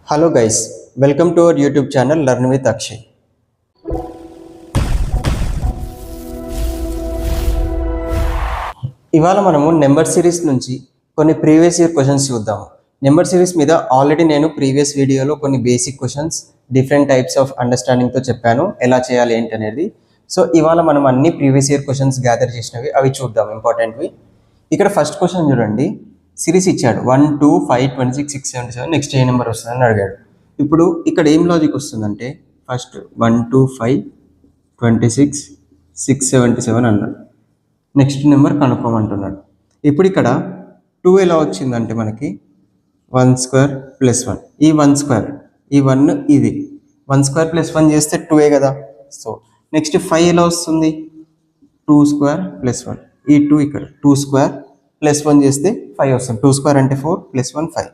Hello guys, welcome to our YouTube channel Learn with Akshay. ఇవాళ మనము number series నుంచి కొన్ని ప్రీవియస్ ఇయర్ క్వశ్చన్స్ చూద్దాము. నెంబర్ సిరీస్ మీద ఆల్రెడీ నేను ప్రీవియస్ వీడియోలో కొన్ని basic questions different types of అండర్స్టాండింగ్తో చెప్పాను ఎలా చేయాలి ఏంటి అనేది. సో ఇవాళ మనం అన్ని ప్రీవియస్ ఇయర్ క్వశ్చన్స్ గ్యాదర్ చేసినవి అవి చూద్దాం ఇంపార్టెంట్వి. ఇక్కడ ఫస్ట్ క్వశ్చన్ చూడండి, సిరీస్ ఇచ్చాడు 1, 2, 5, 26, 6, 77 నెక్స్ట్ ఏ నెంబర్ వస్తుందని అడిగాడు. ఇప్పుడు ఇక్కడ ఏం లాజిక్ వస్తుందంటే ఫస్ట్ 1, 2, 5, 26, 6, 77 అన్నాడు. నెక్స్ట్ నెంబర్ కనుక్కోమంటున్నాడు. ఇప్పుడు ఇక్కడ 2 ఎలా వచ్చిందంటే మనకి 1 స్క్వేర్ ప్లస్ 1, ఈ 1 స్క్వేర్ ఈ 1 ఇది 1 స్క్వేర్ ప్లస్ 1 చేస్తే 2 కదా. సో నెక్స్ట్ 5 ఎలా వస్తుంది 2 స్క్వేర్ ప్లస్ 1, ఈ 2 ఇక్కడ 2 స్క్వేర్ ప్లస్ 1 చేస్తే 5 వస్తుంది. 2 స్క్వేర్ అంటే 4 ప్లస్ 1 5.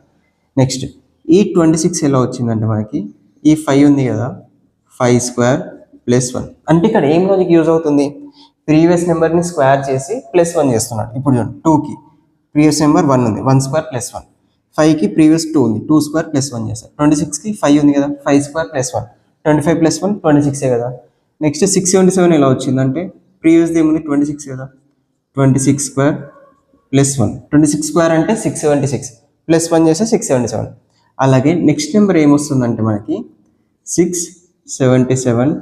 నెక్స్ట్ ఈ 26 ఎలా వచ్చిందంటే మనకి ఈ 5 ఉంది కదా 5 స్క్వేర్ ప్లస్ 1 అంటే ఇక్కడ ఏం లాజిక్ యూజ్ అవుతుంది, ప్రీవియస్ నెంబర్ని స్క్వేర్ చేసి ప్లస్ 1 చేస్తున్నాడు. ఇప్పుడు చూడండి 2కి ప్రీవియస్ నెంబర్ 1 ఉంది 1 స్క్వేర్ ప్లస్ 1, 5కి ప్రీవియస్ 2 ఉంది 2 స్క్వేర్ ప్లస్ 1 చేస్తారు. 26కి 5 ఉంది కదా 5 స్క్వేర్ ప్లస్ 1, 25 ప్లస్ 1 26 కదా. నెక్స్ట్ 677 ఎలా వచ్చిందంటే ప్రీవియస్ది ఏముంది 26 కదా 26 స్క్వేర్ ప్లస్ 1, 26 స్క్వేర్ అంటే 676 ప్లస్ 1 చేస్తే 677. అలాగే నెక్స్ట్ నెంబర్ ఏమొస్తుందంటే మనకి 677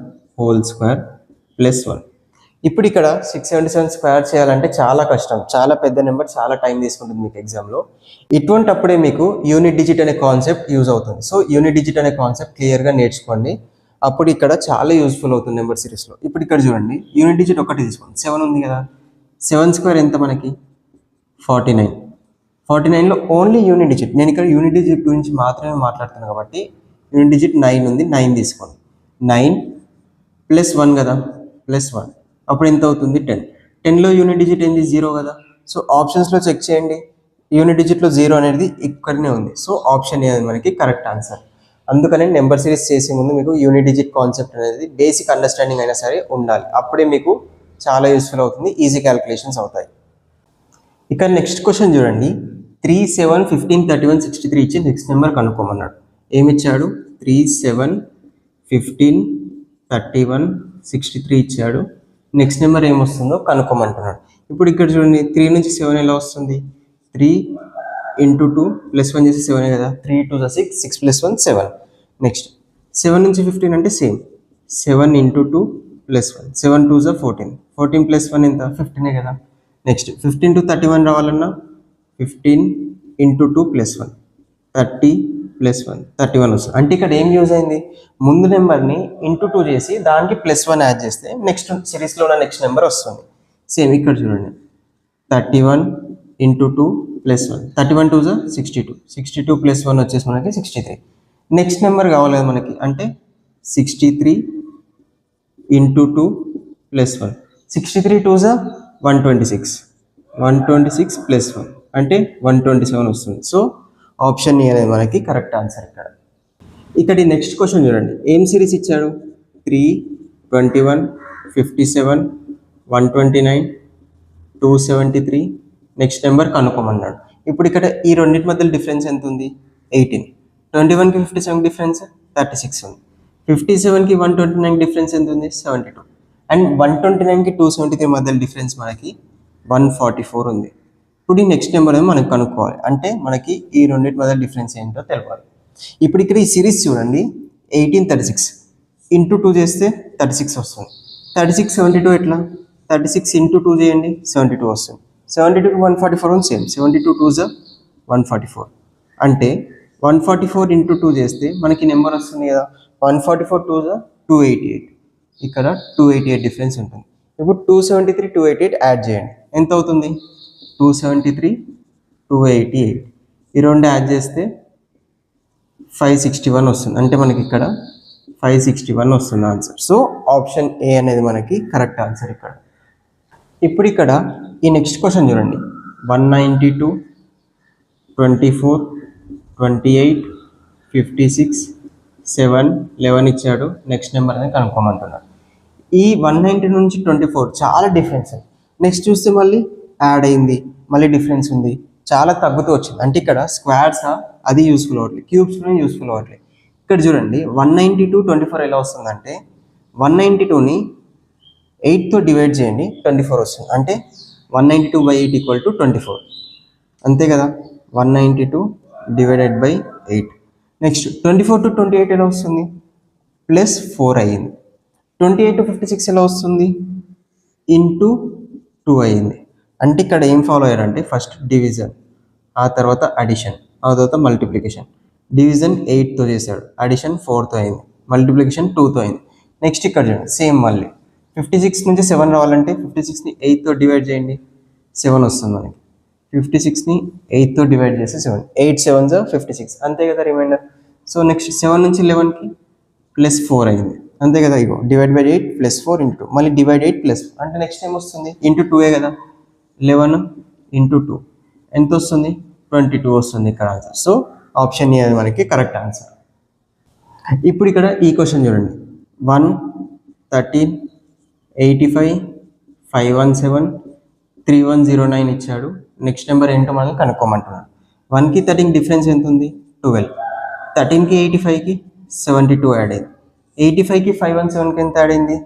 హోల్ స్క్వేర్ ప్లస్ 1. ఇప్పుడు ఇక్కడ 677 స్క్వేర్ చేయాలంటే చాలా కష్టం, చాలా పెద్ద నెంబర్, చాలా టైం తీసుకుంటుంది మీకు ఎగ్జామ్లో. ఇటువంటి అప్పుడే మీకు యూనిట్ డిజిట్ అనే కాన్సెప్ట్ యూజ్ అవుతుంది. సో యూనిట్ డిజిట్ అనే కాన్సెప్ట్ క్లియర్గా నేర్చుకోండి, అప్పుడు ఇక్కడ చాలా యూస్ఫుల్ అవుతుంది నెంబర్ సిరీస్లో. ఇప్పుడు ఇక్కడ చూడండి యూనిట్ డిజిట్ ఒకటి తీసుకోండి, 7 ఉంది కదా 7 స్క్వేర్ ఎంత మనకి 49. 49లో ఓన్లీ యూనిట్ డిజిట్, నేను ఇక్కడ యూనిట్ డిజిట్ గురించి మాత్రమే మాట్లాడుతున్నాను కాబట్టి యూనిట్ డిజిట్ 9 ఉంది 9 తీసుకోండి. 9 ప్లస్ 1 కదా ప్లస్ 1 అప్పుడు ఎంత అవుతుంది 10. 10లో యూనిట్ డిజిట్ ఏంది 0 కదా. సో ఆప్షన్స్లో చెక్ చేయండి, యూనిట్ డిజిట్లో 0 అనేది ఇక్కడనే ఉంది. సో ఆప్షన్ అనేది మనకి కరెక్ట్ ఆన్సర్. అందుకనే నెంబర్ సిరీస్ చేసే ముందు మీకు యూనిట్ డిజిట్ కాన్సెప్ట్ అనేది బేసిక్ అండర్స్టాండింగ్ అయినా సరే ఉండాలి, అప్పుడే మీకు చాలా యూస్ఫుల్ అవుతుంది, ఈజీ క్యాలిక్యులేషన్స్ అవుతాయి. ఇక నెక్స్ట్ క్వశ్చన్ చూడండి, 3, 7, 15, 31, 63 ఇచ్చి నెక్స్ట్ నెంబర్ కనుక్కోమన్నాడు. ఏమిచ్చాడు 3, 7, 15, 31, 63 ఇచ్చాడు. నెక్స్ట్ నెంబర్ ఏమొస్తుందో కనుక్కోమంటున్నాడు. ఇప్పుడు ఇక్కడ చూడండి 3 నుంచి 7 ఎలా వస్తుంది 3 ఇంటూ 2 ప్లస్ 1 చేసి 7 కదా 3 2 6, 6 ప్లస్ 1 7. నెక్స్ట్ 7 నుంచి 15 అంటే సేమ్ 7 ఇంటూ 2 ప్లస్ 1, 7 2 14, 14 ప్లస్ 1 ఎంత 15 కదా. నెక్స్ట్ 15 to 31 రావాలన్నా 15 ఇంటూ 2 ప్లస్ 1 30 ప్లస్ 1 31 వస్తుంది. అంటే ఇక్కడ ఏం యూజ్ అయింది, ముందు నెంబర్ని ఇంటూ 2 చేసి దానికి ప్లస్ 1 యాడ్ చేస్తే నెక్స్ట్ సిరీస్లో ఉన్న నెక్స్ట్ నెంబర్ వస్తుంది. సేమ్ ఇక్కడ చూడండి 31 ఇంటూ 2 ప్లస్ 1, 31 2 62, 62 ప్లస్ 1 వచ్చేసి మనకి 63. నెక్స్ట్ నెంబర్ కావాలి కదా మనకి, అంటే 63 ఇంటూ 2 ప్లస్ 1, 63 2 126, 126 ప్లస్ 1 అంటే 127 వస్తుంది. సో ఆప్షన్ ఏ అనేది మనకి కరెక్ట్ ఆన్సర్. ఇక్కడ నెక్స్ట్ క్వశ్చన్ చూడండి, ఏం సిరీస్ ఇచ్చాడు 3, 21, 57, 129, 273 నెక్స్ట్ నెంబర్ కనుక్కోమన్నాడు. ఇప్పుడు ఇక్కడ ఈ రెండింటి మధ్య డిఫరెన్స్ ఎంత ఉంది 18, 21కి 57 డిఫరెన్స్ 36 ఉంది, 57కి 129 డిఫరెన్స్ ఎంత ఉంది 72, అండ్ 129కి 273 మధ్య డిఫరెన్స్ మనకి 144 ఉంది. ఇప్పుడు ఈ నెక్స్ట్ నెంబర్ ఏమో మనకి కనుక్కోవాలి, అంటే మనకి ఈ రెండింటి మధ్య డిఫరెన్స్ ఏంటో తెలవాలి. ఇప్పుడు ఇక్కడ ఈ సిరీస్ చూడండి 18 36 ఇంటూ 2 చేస్తే 36 వస్తుంది, 36 72 ఎట్లా 36 ఇంటూ 2 చేయండి 72 వస్తుంది, 72కి 144 ఉంది సేమ్ 72 2 144, అంటే 144 ఇంటూ 2 చేస్తే మనకి నెంబర్ వస్తుంది కదా 144 2 288, ఇక్కడ 288 డిఫరెన్స్ ఉంటుంది. ఇప్పుడు 273 288 యాడ్ చేయండి ఎంత అవుతుంది 273 288, ఈ రెండు యాడ్ చేస్తే 561 వస్తుంది, అంటే మనకి ఇక్కడ 561 వస్తుంది ఆన్సర్. సో ఆప్షన్ ఏ అనేది మనకి కరెక్ట్ ఆన్సర్ ఇక్కడ. ఇప్పుడు ఇక్కడ ఈ నెక్స్ట్ క్వశ్చన్ చూడండి 192, 24, 28, 56, 7, 11 ఇచ్చాడు. నెక్స్ట్ నెంబర్ అనేది కనుక్కోమంటున్నాడు. ఈ 190 నుంచి 24 చాలా డిఫరెన్స్ ఉంది. నెక్స్ట్ చూస్తే మళ్ళీ యాడ్ అయింది, మళ్ళీ డిఫరెన్స్ ఉంది, చాలా తగ్గుతూ వచ్చింది. అంటే ఇక్కడ స్క్వేర్సా అది యూస్ఫుల్ అవ్వట్లేదు, క్యూబ్స్లో యూస్ఫుల్ అవ్వట్లేదు. ఇక్కడ చూడండి 192 24 ఎలా వస్తుందంటే 192ని 8తో డివైడ్ చేయండి 24 వస్తుంది. అంటే 192/8 ఈక్వల్ టు 24, అంతే కదా. 192 డివైడెడ్ బై 8. నెక్స్ట్ 24 to 28 ఎలా వస్తుంది? +4 అయ్యింది. 28 to 56 ఎలా వస్తుంది? ఇంటూ 2 అయ్యింది. అంటే ఇక్కడ ఏం ఫాలో అయ్యారంటే ఫస్ట్ డివిజన్, ఆ తర్వాత అడిషన్, ఆ తర్వాత మల్టిప్లికేషన్. డివిజన్ 8తో చేశాడు, అడిషన్ 4తో అయింది, మల్టిప్లికేషన్ 2తో అయింది. నెక్స్ట్ ఇక్కడ చూడండి సేమ్ మళ్ళీ 56 నుంచి 7 రావాలంటే 56ని 8తో డివైడ్ చేయండి, 7 వస్తుంది మనకి. 56ని 8తో డివైడ్ చేస్తే 7, 8 7s 56, అంతే కదా రిమైండర్. సో నెక్స్ట్ 7 నుంచి 11కి +4 అయింది, అంతే కదా. ఇగో డివైడ్ బై 8 +4 ఇంటూ 2, మళ్ళీ డివైడ్ 8 +4 అంటే నెక్స్ట్ ఏం వస్తుంది? ఇంటూ 2 కదా. 11 ఇంటూ 2 ఎంత వస్తుంది? 22 వస్తుంది ఇక్కడ ఆన్సర్. సో ఆప్షన్ ఏ మనకి కరెక్ట్ ఆన్సర్. ఇప్పుడు ఇక్కడ ఈ క్వశ్చన్ చూడండి, 1 13 85 517 3109 ఇచ్చాడు. నెక్స్ట్ నెంబర్ ఏంటో మనల్ని కనుక్కోమంటున్నాడు. 1కి 13కి డిఫరెన్స్ ఎంత ఉంది? 12. 13కి 85కి 72 యాడ్ అయింది. 85కి 517కి ఎంత యాడ్ అయింది?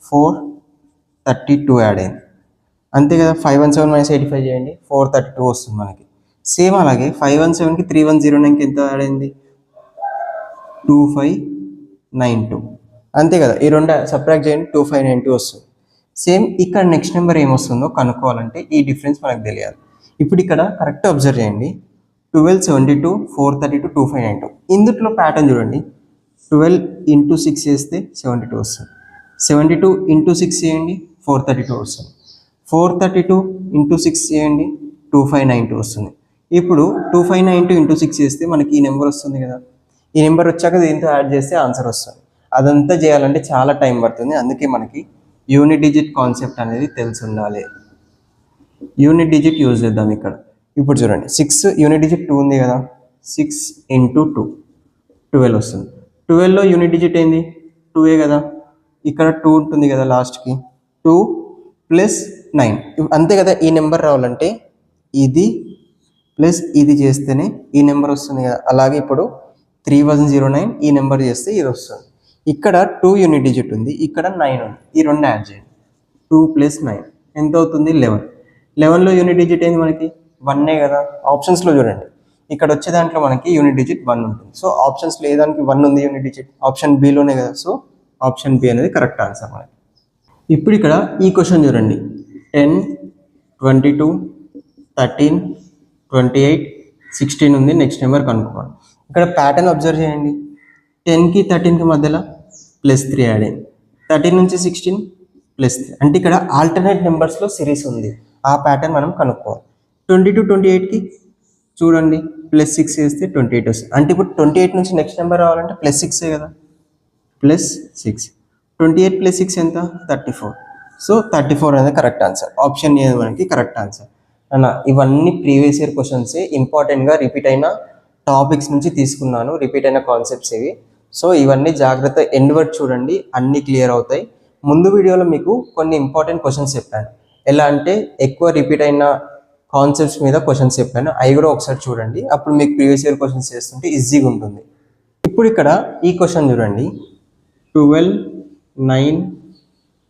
432 యాడ్ అయింది, అంతే కదా. 517 - 85 చేయండి, 432 వస్తుంది మనకి. సేమ్ అలాగే 517కి 3109కి ఎంత యాడ్ అయింది? 2592, అంతే కదా. ఈ రెండు సబ్ట్రాక్ట్ చేయండి, 2592 వస్తుంది. సేమ్ ఇక్కడ నెక్స్ట్ నెంబర్ ఏమొస్తుందో కనుక్కోవాలంటే ఈ డిఫరెన్స్ మనకు తెలియాలి. ఇప్పుడు ఇక్కడ కరెక్ట్ అబ్జర్వ్ చేయండి, 12 72 432 2592. ఇందులో ప్యాటర్న్ చూడండి, 12 ఇంటూ 6 చేస్తే 72 వస్తుంది, 72 ఇంటూ 6 చేయండి 432 వస్తుంది, 432 ఇంటూ 6 చేయండి 2592 వస్తుంది. ఇప్పుడు 2592 ఇంటూ 6 చేస్తే మనకి ఈ నెంబర్ వస్తుంది కదా. ఈ నెంబర్ వచ్చాక దీంతో యాడ్ చేస్తే ఆన్సర్ వస్తుంది. అదంతా చేయాలంటే చాలా టైం పడుతుంది, అందుకే మనకి యూనిట్ డిజిట్ కాన్సెప్ట్ అనేది తెలిసి ఉండాలి. యూనిట్ డిజిట్ యూజ్ చేద్దాం ఇక్కడ. ఇప్పుడు చూడండి 6 యూనిట్ డిజిట్ 2 ఉంది కదా, 6 ఇంటూ 2 12 వస్తుంది. 12లో యూనిట్ డిజిట్ ఏంది? 2 కదా. ఇక్కడ 2 ఉంటుంది కదా లాస్ట్కి, 2 + 9, అంతే కదా. ఈ నెంబర్ రావాలంటే ఇది ప్లస్ ఇది చేస్తేనే ఈ నెంబర్ వస్తుంది కదా. అలాగే ఇప్పుడు 3109 ఈ నెంబర్ చేస్తే ఇది వస్తుంది. ఇక్కడ 2 యూనిట్ డిజిట్ ఉంది, ఇక్కడ 9 ఉంది, ఈ రెండు యాడ్ చేయండి. 2 + 9 ఎంత అవుతుంది? 11. 11లో యూనిట్ డిజిట్ ఏంది మనకి? 1 కదా. ఆప్షన్స్లో చూడండి, ఇక్కడ వచ్చే దాంట్లో మనకి యూనిట్ డిజిట్ 1 ఉంటుంది. సో ఆప్షన్స్లో ఏ దానికి 1 ఉంది యూనిట్ డిజిట్? ఆప్షన్ బిలోనే కదా. సో ఆప్షన్ బి అనేది కరెక్ట్ ఆన్సర్ మనకి. ఇప్పుడు ఇక్కడ ఈ క్వశ్చన్ చూడండి, 10 22 13 28 16 ఉంది. నెక్స్ట్ నెంబర్ కనుక్కోవాలి. ఇక్కడ ప్యాటర్న్ అబ్జర్వ్ చేయండి, 10కి 13కి మధ్యలో +3 యాడ్ అయింది, 13 నుంచి 16 +3, అంటే ఇక్కడ ఆల్టర్నేట్ నెంబర్స్లో సిరీస్ ఉంది. ఆ ప్యాటర్న్ మనం కనుక్కోవాలి. 22 28కి చూడండి +6 చేస్తే 28 వస్తుంది. అంటే ఇప్పుడు 28 నుంచి నెక్స్ట్ నెంబర్ రావాలంటే +6 కదా, +6. 28 + 6 ఎంత? 34. సో 34 అనేది కరెక్ట్ ఆన్సర్. ఆప్షన్ ఏ మనకి కరెక్ట్ ఆన్సర్ అన్న. ఇవన్నీ ప్రీవియస్ ఇయర్ క్వశ్చన్స్, ఇంపార్టెంట్గా రిపీట్ అయిన టాపిక్స్ నుంచి తీసుకున్నాను, రిపీట్ అయిన కాన్సెప్ట్స్ ఇవి. సో ఇవన్నీ జాగ్రత్త ఎండ్ వరకు చూడండి, అన్నీ క్లియర్ అవుతాయి. ముందు వీడియోలో మీకు కొన్ని ఇంపార్టెంట్ క్వశ్చన్స్ చెప్పాను, ఎలా అంటే ఎక్కువ రిపీట్ అయిన కాన్సెప్ట్స్ మీద క్వశ్చన్స్ చెప్పాను, అవి కూడా ఒకసారి చూడండి. అప్పుడు మీకు ప్రీవియస్ ఇయర్ క్వశ్చన్స్ చేస్తుంటే ఈజీగా ఉంటుంది. ఇప్పుడు ఇక్కడ ఈ క్వశ్చన్ చూడండి, 12 9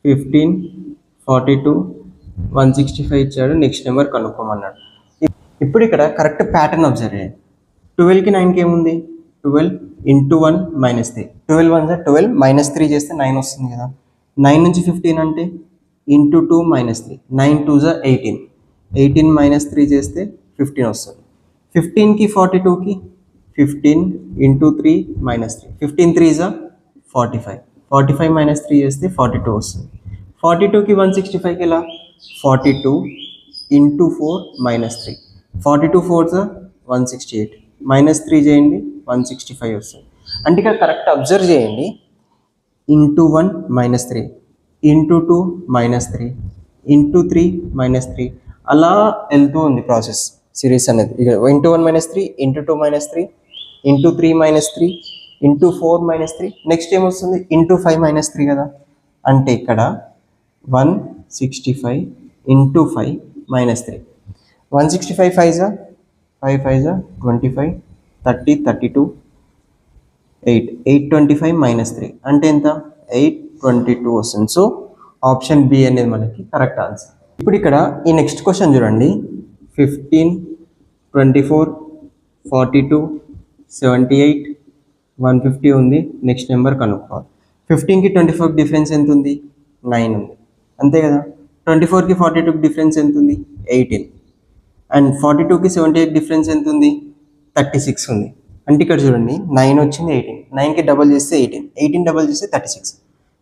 15 42 165 ఇచ్చాడు. నెక్స్ట్ నెంబర్ కనుక్కోమన్నాడు. ఇప్పుడు ఇక్కడ కరెక్ట్ ప్యాటర్న్ అబ్జర్వ్ చేయండి. 12కి 9కి ఏముంది? 12 ఇంటూ 1 -3, 12 1 12 -3 చేస్తే 9 వస్తుంది కదా. 9 నుంచి 15 అంటే ఇంటూ 2 -3, 9 2 18, 18 -3 చేస్తే 15 వస్తుంది. 15కి 42కి 15 ఇంటూ 3 -3, 15 3 45, 45 -3 చేస్తే 42 వస్తుంది. 42కి 165కి ఎలా? 42 ఇంటూ 4 -3, 42 4 168, -3 చేయండి 165 వస్తుంది. అంటే ఇక్కడ కరెక్ట్ అబ్జర్వ్ చేయండి, ఇంటూ 1 -3, ఇంటూ 2 -3, ఇంటూ 3 -3, అలా వెళ్తూ ఉంది ప్రాసెస్ సిరీస్ అనేది. ఇక into 1 -3, into 2 -3, into 3 -3, into 4 -3, next ఏమొస్తుంది? ఇంటూ 5 -3 కదా. అంటే ఇక్కడ 165 ఇంటూ 5 -3, 165 5 5 5 25, 30 32, 8 825 minus 3 అంటే ఎంత 822 వస్తుంది. సో ఆప్షన్ బి అనేది మనకి కరెక్ట్ ఆన్సర్. ఇప్పుడు ఇక్కడ ఈ నెక్స్ట్ క్వశ్చన్ చూడండి. 15, 24, 42, 78, 150 ఉంది. నెక్స్ట్ నెంబర్ కనుక్కోవాలి. 15కి 24కి డిఫరెన్స్ ఎంత ఉంది? 9 ఉంది అంతే కదా. 24కి 42కి డిఫరెన్స్ ఎంత ఉంది? 18. అండ్ 42కి 78 డిఫరెన్స్ ఎంత ఉంది? 36 ఉంది. అంటే ఇక్కడ చూడండి 9 వచ్చింది 18, 9కి డబల్ చేస్తే 18, 18 డబల్ చేస్తే 36.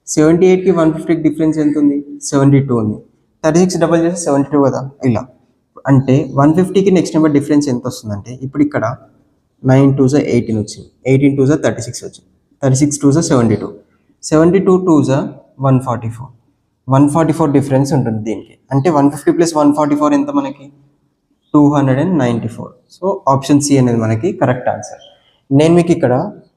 78కి 150కి డిఫరెన్స్ ఎంత ఉంది? 72 ఉంది. 36 డబల్ చేస్తే 72 కదా. ఇలా అంటే 150కి నెక్స్ట్ నెంబర్ డిఫరెన్స్ ఎంత వస్తుందంటే ఇప్పుడు ఇక్కడ 9 2 18 వచ్చింది, 18 2 36 వచ్చింది, 36 2 72, 72 2 144, 144 డిఫరెన్స్ ఉంటుంది దీనికి. అంటే 150 ప్లస్ 144 ఎంత మనకి? 294. సో ఆప్షన్ సి అనేది మనకి కరెక్ట్ ఆన్సర్. నేను మీకు ఇక్కడ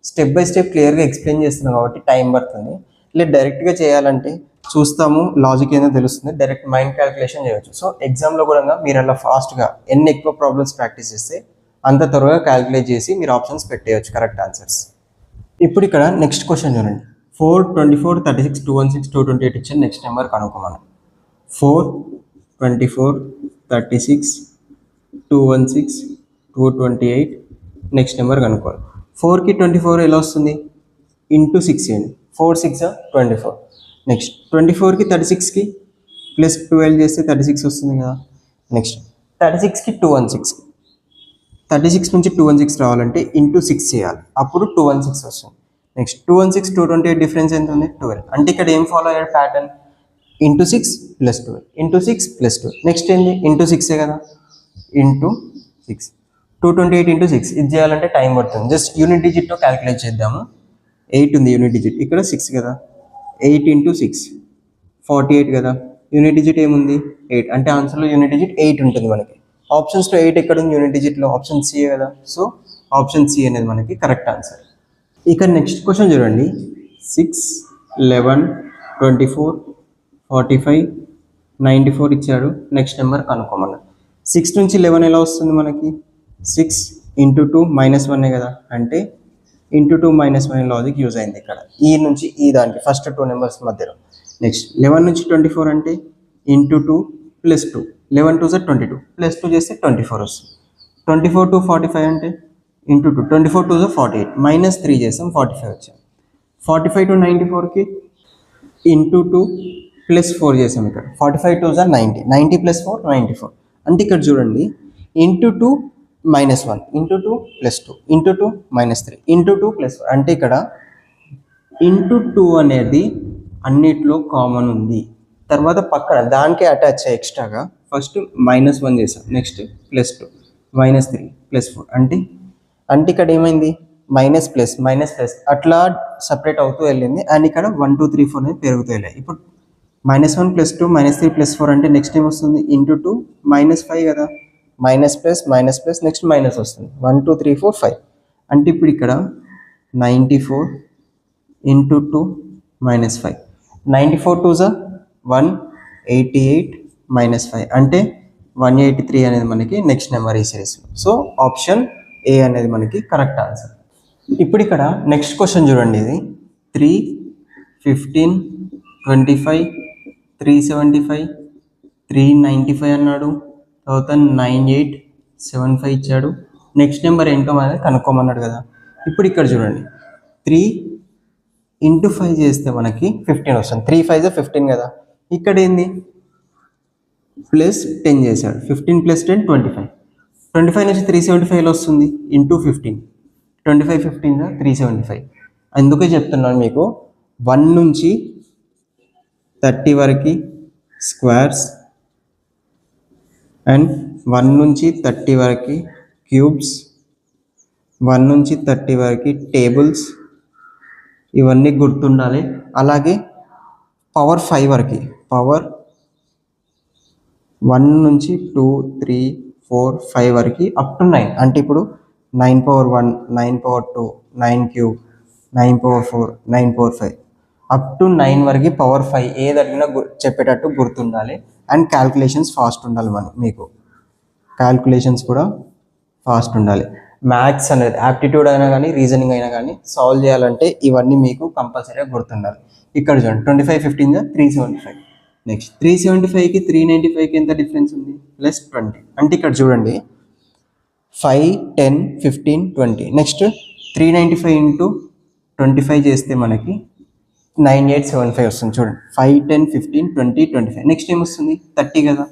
స్టెప్ బై స్టెప్ క్లియర్గా ఎక్స్ప్లెయిన్ చేస్తున్నాను కాబట్టి టైం పడుతుంది. లేదు డైరెక్ట్గా చేయాలంటే చూస్తాము, లాజిక్ ఏదో తెలుస్తుంది, డైరెక్ట్ మైండ్ క్యాలిక్యులేషన్ చేయవచ్చు. సో ఎగ్జామ్లో కూడా మీరు అలా ఫాస్ట్గా ఎన్ని ఎక్కువ ప్రాబ్లమ్స్ ప్రాక్టీస్ చేస్తే అంత త్వరగా క్యాలిక్యులేట్ చేసి మీరు ఆప్షన్స్ పెట్టేయచ్చు కరెక్ట్ ఆన్సర్స్. ఇప్పుడు ఇక్కడ నెక్స్ట్ క్వశ్చన్ చూడండి. 4, 24, 36, 216, 228 ఇచ్చాను. నెక్స్ట్ నెంబర్ కనుక్కోమని. 4, 24, 36, 216, 228 నెక్స్ట్ నెంబర్ కనుక్కోవాలి. 4కి 24 ఎలా వస్తుంది? ఇంటూ 6 చేయండి. 4 6 24. నెక్స్ట్ 24కి 36కి ప్లస్ 12 చేస్తే 36 వస్తుంది కదా. నెక్స్ట్ 36కి 216, 36 నుంచి 216 రావాలంటే ఇంటూ 6 చేయాలి, అప్పుడు 216 వస్తుంది. నెక్స్ట్ 216 228 డిఫరెన్స్ ఎంత ఉంది? 12. అంటే ఇక్కడ ఏం ఫాలో అయ్యాడు pattern? Into 6 plus 12, into 6 plus 12. Next ఏంది? ఇంటూ 6 కదా, ఇంటూ 6. 228 ఇంటూ 6 ఇది చేయాలంటే టైం పడుతుంది. జస్ట్ యూనిట్ డిజిట్తో క్యాలిక్యులేట్ చేద్దాము. 8 ఉంది యూనిట్ డిజిట్, ఇక్కడ 6 కదా. 8 ఇంటూ 6 48 కదా. యూనిట్ డిజిట్ ఏముంది? 8. అంటే ఆన్సర్లో యూనిట్ డిజిట్ 8 ఉంటుంది మనకి. ఆప్షన్స్లో 8 ఎక్కడ ఉంది యూనిట్ డిజిట్లో? ఆప్షన్ సి కదా. సో ఆప్షన్ సి అనేది మనకి కరెక్ట్ ఆన్సర్. ఇక నెక్స్ట్ క్వశ్చన్ చూడండి. 6, 11, 24, 45, 94 ఇచ్చాడు. Next number కనుక్కోమన్నాడు. 6 నుంచి 11 ఎలా వస్తుంది మనకి? 6 ఇంటూ 2 -1 కదా. అంటే ఇంటూ 2 -1 లాజిక్ యూజ్ అయింది ఇక్కడ. ఈ నుంచి ఈ దానికి ఫస్ట్ 2 నెంబర్స్ మధ్యలో. నెక్స్ట్ 11 నుంచి 24 అంటే ఇంటూ 2 ప్లస్ 2, 11 2 22, ప్లస్ 2 చేస్తే 24 వస్తుంది. 24 to 45 అంటే ఇంటూ 2, 24 2 48, -3 చేస్తాం 45 వచ్చాం. 45 to 94కి ఇంటూ 2 ప్లస్ 4 చేసాం ఇక్కడ. 45 2 90, 90 ప్లస్ 4 94. అంటే ఇక్కడ చూడండి into 2 -1, into 2 plus 2, into 2 -3, into 2 plus 4. అంటే ఇక్కడ ఇంటూ 2 అనేది అన్నిట్లో కామన్ ఉంది. తర్వాత పక్కన దానికి అటాచ్ ఎక్స్ట్రాగా ఫస్ట్ -1 చేసాం, నెక్స్ట్ ప్లస్ 2, -3, ప్లస్ 4. అంటే ఇక్కడ ఏమైంది? మైనస్ ప్లస్ అట్లా సపరేట్ అవుతూ వెళ్ళింది. అండ్ ఇక్కడ 1 2 3 4 అనేది పెరుగుతూ వెళ్ళాయి. ఇప్పుడు -1 ప్లస్ 2 -3 ప్లస్ 4 అంటే నెక్స్ట్ ఏం వస్తుంది? ఇంటూ 2 -5 కదా. మైనస్ ప్లస్ నెక్స్ట్ మైనస్ వస్తుంది. 1 2 3 4 5. అంటే ఇప్పుడు ఇక్కడ 94 ఇంటూ 2 -5, 94 2 188 -5 అంటే 183 అనేది మనకి నెక్స్ట్ నెంబర్ ఈ సిరీస్. సో ఆప్షన్ ఏ అనేది మనకి కరెక్ట్ ఆన్సర్. ఇప్పుడు ఇక్కడ నెక్స్ట్ క్వశ్చన్ చూడండి. ఇది 3, 15, 25, 375, 395 అన్నాడు. తర్వాత 9875 ఇచ్చాడు. నెక్స్ట్ నెంబర్ ఏంటో అనేది కనుక్కోమన్నాడు కదా. ఇప్పుడు ఇక్కడ చూడండి 3 ఇంటూ 5 చేస్తే మనకి 15 వస్తుంది. 3 5 15 కదా. ఇక్కడ ఏంది? ప్లస్ 10 చేశాడు. 15 ప్లస్ 10 25. 25 నుంచి 375 వస్తుంది ఇంటూ 15. 25 15 375. అందుకే చెప్తున్నాను మీకు 1 నుంచి 30 వరకు స్క్వేర్స్ అండ్ 1 నుంచి 30 వరకు క్యూబ్స్, 1 నుంచి 30 వరకు టేబుల్స్, ఇవన్నీ గుర్తుండాలి. అలాగే పవర్ 5 వరకు, పవర్ 1 నుంచి 2 3 4 5 వరకు అప్ టు 9. అంటే ఇప్పుడు 9 power 1, 9 power 2, 9 cube, 9 power 4, 9 power 5 up to 9 వరకు పవర్ 5 ఏది అడిగినా చెప్పేటట్టు గుర్తుండాలి. అండ్ క్యాల్కులేషన్స్ ఫాస్ట్ ఉండాలి. మీకు క్యాల్కులేషన్స్ కూడా ఫాస్ట్ ఉండాలి. మ్యాథ్స్ అనేది యాప్టిట్యూడ్ అయినా కానీ రీజనింగ్ అయినా కానీ సాల్వ్ చేయాలంటే ఇవన్నీ మీకు కంపల్సరీగా గుర్తుండాలి. ఇక్కడ చూడండి 25 15 375. నెక్స్ట్ 375కి 395కి ఎంత డిఫరెన్స్ ఉంది? +20. అంటే ఇక్కడ చూడండి 5 10 15 20. నెక్స్ట్ 395 ఇంటూ 25 చేస్తే మనకి 9875 వస్తుంది. చూడండి 5 10 15 20 25. నెక్స్ట్ ఏమొస్తుంది? 30 కదా,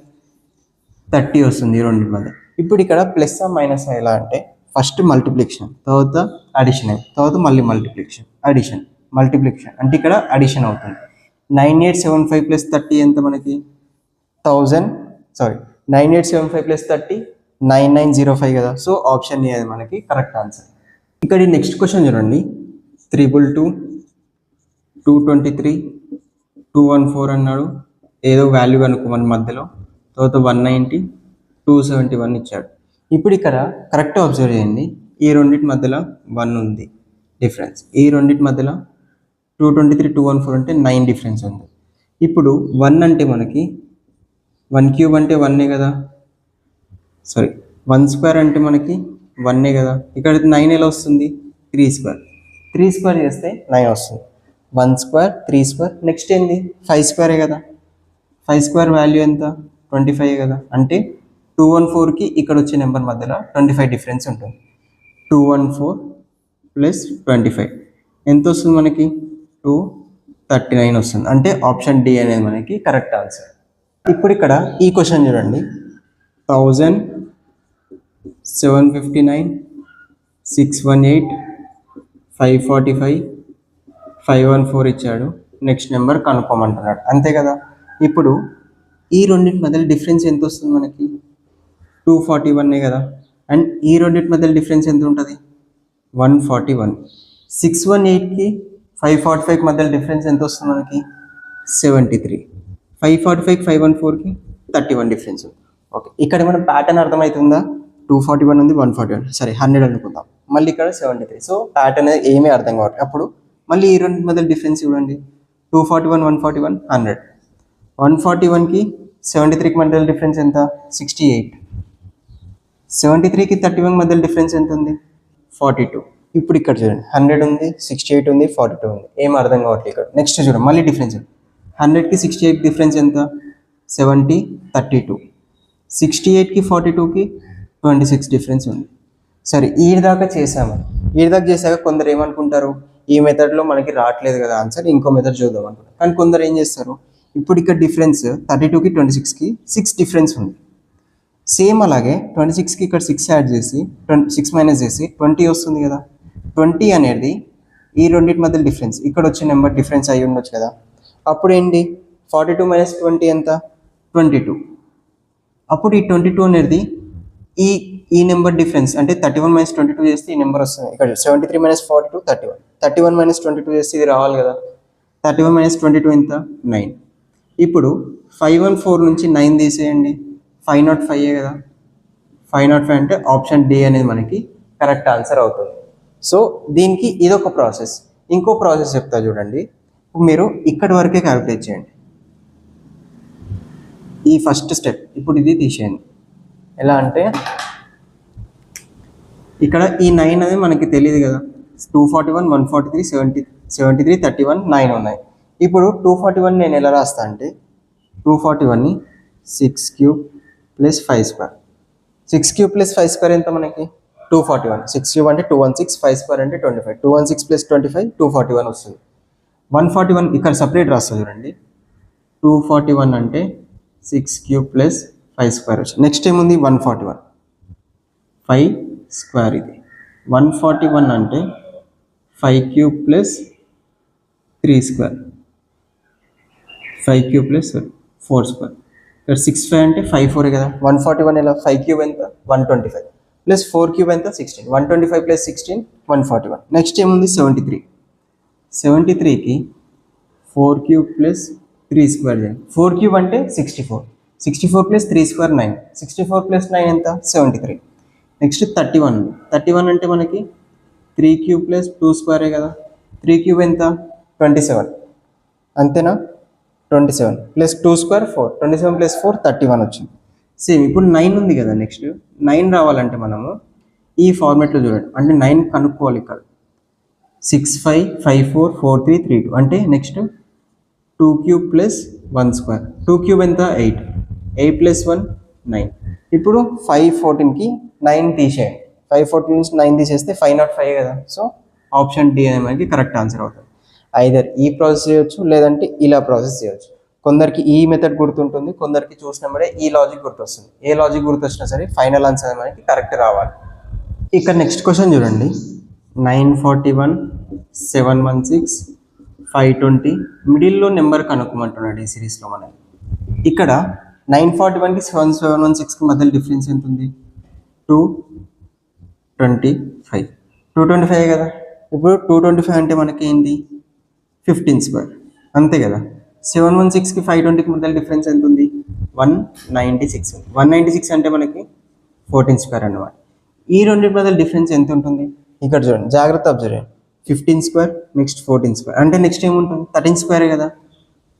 30 వస్తుంది ఈ రెండింటి మధ్య. ఇప్పుడు ఇక్కడ ప్లస్ మైనస్ ఎలా అంటే ఫస్ట్ మల్టిప్లికేషన్, తర్వాత అడిషన్, తర్వాత మళ్ళీ మల్టిప్లికేషన్, అడిషన్, మల్టిప్లికేషన్, అంటే ఇక్కడ అడిషన్ అవుతుంది. 9875 + 30 ఎంత మనకి? 9875 + 30 9905 కదా. సో ఆప్షన్ ఏ అది మనకి కరెక్ట్ ఆన్సర్. ఇక్కడ ఈ నెక్స్ట్ క్వశ్చన్ చూడండి 322 223 214 అన్నాడు. ఏదో వాల్యూ కనుక్కోమని మధ్యలో, తర్వాత 190 271 ఇచ్చాడు. ఇప్పుడు ఇక్కడ కరెక్ట్ అబ్జర్వ్ చేయండి, ఈ రెండింటి మధ్యలో 1 ఉంది డిఫరెన్స్, ఈ రెండింటి మధ్యలో 223 214 అంటే 9 డిఫరెన్స్ ఉంది. ఇప్పుడు 1 అంటే మనకి 1³ అంటే 1 కదా, 1² అంటే మనకి 1 కదా. ఇక్కడ 9 ఎలా వస్తుంది? 3² చేస్తే 9 వస్తుంది. 1² 3², నెక్స్ట్ ఏంది? 5² కదా. 5² వాల్యూ ఎంత? 25 కదా. అంటే 214కి ఇక్కడ వచ్చే నెంబర్ మధ్యలో 25 డిఫరెన్స్ ఉంటుంది. 214 + 25 ఎంత వస్తుంది మనకి? 239 వస్తుంది. అంటే ఆప్షన్ డి అనేది మనకి కరెక్ట్ ఆన్సర్. ఇప్పుడు ఇక్కడ ఈ క్వశ్చన్ చూడండి 1759 618 545 514 ఇచ్చాడు. నెక్స్ట్ నెంబర్ కనుక్కోమంటున్నాడు, అంతే కదా. ఇప్పుడు ఈ రెండింటి మధ్యలో డిఫరెన్స్ ఎంత వస్తుంది మనకి? 241 కదా. అండ్ ఈ రెండింటి మధ్యలో డిఫరెన్స్ ఎంత ఉంటుంది? 141. 618కి 545కి మధ్యలో డిఫరెన్స్ ఎంత వస్తుంది మనకి? 73. 545కి 514కి 31 డిఫరెన్స్ ఉంది. ఓకే, ఇక్కడ మనం ప్యాటర్న్ అర్థమవుతుందా? 241 ఉంది, 141, 100 అనుకుందాం. మళ్ళీ ఇక్కడ 73. సో ప్యాటర్న్ ఏమీ అర్థం కావట్లేదు. అప్పుడు మళ్ళీ ఈ రెండు మధ్యలో డిఫరెన్స్ చూడండి, 241 141 100. 141కి 73కి మధ్యలో డిఫరెన్స్ ఎంత? 68. 73కి 31 మధ్యలో డిఫరెన్స్ ఎంత ఉంది? 42. ఇప్పుడు ఇక్కడ చూడండి 100 ఉంది, 68 ఉంది, 42 ఉంది, ఏం అర్థం కావట్లేదు ఇక్కడ. నెక్స్ట్ చూడండి మళ్ళీ డిఫరెన్స్ 100కి 68 డిఫరెన్స్ ఎంత? 70 32. 68కి 42కి 26 డిఫరెన్స్ ఉంది. సరే, ఈ దాకా చేశాక కొందరు ఏమనుకుంటారు, ఈ మెథడ్లో మనకి రావట్లేదు కదా ఆన్సర్, ఇంకో మెథడ్ చూద్దాం అనుకుంటారు. కానీ కొందరు ఏం చేస్తారు, ఇప్పుడు ఇక్కడ డిఫరెన్స్ 32కి 26కి 6 డిఫరెన్స్ ఉంది. సేమ్ అలాగే 26కి ఇక్కడ 6 యాడ్ చేసి 6 మైనస్ చేసి 20 వస్తుంది కదా. 20 అనేది ఈ రెండింటి మధ్య డిఫరెన్స్, ఇక్కడ వచ్చే నెంబర్ డిఫరెన్స్ అయ్యి ఉండొచ్చు కదా. అప్పుడు ఏంటి? 42 - 20 ఎంత? 22. అప్పుడు ఈ 22 అనేది ఈ నెంబర్ డిఫరెన్స్, అంటే 31 - 22 చేస్తే ఈ నెంబర్ వస్తుంది. ఇక్కడ 73 - 42 31. 31 - 22 చేస్తే ఇది రావాలి కదా. 31 - 22 ఎంత? 9. ఇప్పుడు 514 నుంచి 9 తీసేయండి, 505 కదా. 505 అంటే ఆప్షన్ డి అనేది మనకి కరెక్ట్ ఆన్సర్ అవుతుంది. సో దీనికి ఇదొక ప్రాసెస్. ఇంకో ప్రాసెస్ చెప్తా చూడండి. మీరు ఇక్కడి వరకే క్యాలిక్యులేట్ చేయండి, ఈ ఫస్ట్ స్టెప్. ఇప్పుడు ఇది తీసేయండి. ఎలా అంటే ఇక్కడ ఈ 9 అనేది మనకి తెలియదు కదా. 241 143 73 31 9 ఉన్నాయి. ఇప్పుడు 241 నేను ఎలా రాస్తా అంటే 241ని 6³ + 5² 6³ + 5² ఎంత మనకి? 241. 6³ అంటే 216, 5² అంటే 25. 216 + 25 241 వస్తుంది. 141 ఇక్కడ సపరేట్ రాస్తా చూడండి. 241 అంటే 6³ + 5² వచ్చింది. నెక్స్ట్ ఏముంది? 141 5² ఇది. 141 అంటే 5³ + 3² 5³ + 4². ఇక్కడ 65 అంటే 54 కదా. 141 ఎలా? 5³ ఎంత? 125 + 4³ ఎంత? 16. 125 + 16 141. నెక్స్ట్ ఏముంది? 73. 73కి 4³ + 3² 4³ అంటే 64. 64 + 3² 9. 64 + 9 ఎంత? 73. నెక్స్ట్ 31. 31 అంటే మనకి 3³ + 2² కదా. 3³ ఎంత? 27. అంతేనా? 27 + 2² 4. 27 + 4 31 వచ్చింది. సేమ్ ఇప్పుడు 9 ఉంది కదా. నెక్స్ట్ 9 రావాలంటే మనము ఈ ఫార్మాట్లో చూడండి, అంటే 9 కనుక్కోవాలి ఇక్కడ. 6 5 5 4 4 3 3 2 అంటే next 2 cube plus 1 square. 2 cube ఎంత 8, 8 ప్లస్ 1 9. ఇప్పుడు 514కి 9 తీసేయండి. 514 నుంచి 9 తీసేస్తే 505 కదా. సో ఆప్షన్ డి అనేది మనకి కరెక్ట్ ఆన్సర్ అవుతుంది. ఐదర్ ఈ ప్రాసెస్ చేయొచ్చు, లేదంటే ఇలా ప్రాసెస్ చేయొచ్చు. కొందరికి ఈ మెథడ్ గుర్తుంటుంది, కొందరికి చూసినప్పుడే ఈ లాజిక్ గుర్తొస్తుంది. ఏ లాజిక్ గుర్తొచ్చినా సరే ఫైనల్ ఆన్సర్ అనేది మనకి కరెక్ట్ రావాలి. ఇక్కడ నెక్స్ట్ క్వశ్చన్ చూడండి, 941 716 520 మిడిల్లో నెంబర్ కనుక్కోమంటున్నాడు ఈ సిరీస్లో మనకి. ఇక్కడ 941కి 716కి మధ్యలో డిఫరెన్స్ ఎంత ఉంది? 225. 225 కదా. ఇప్పుడు 225 అంటే మనకి ఏంటి? 15 స్క్వేర్, అంతే కదా. 716కి 520కి మధ్యలో డిఫరెన్స్ ఎంత ఉంది? 196. 196 అంటే మనకి 14 స్క్వేర్ అన్నమాట. ఈ రెండింటి మధ్య డిఫరెన్స్ ఎంత ఉంటుంది? ఇక్కడ చూడండి, జాగ్రత్త అబ్జర్వ్ చేయండి. 15 స్క్వేర్ నెక్స్ట్ 14 స్క్వేర్ అంటే నెక్స్ట్ ఏముంటుంది? 13 స్క్వేరే కదా.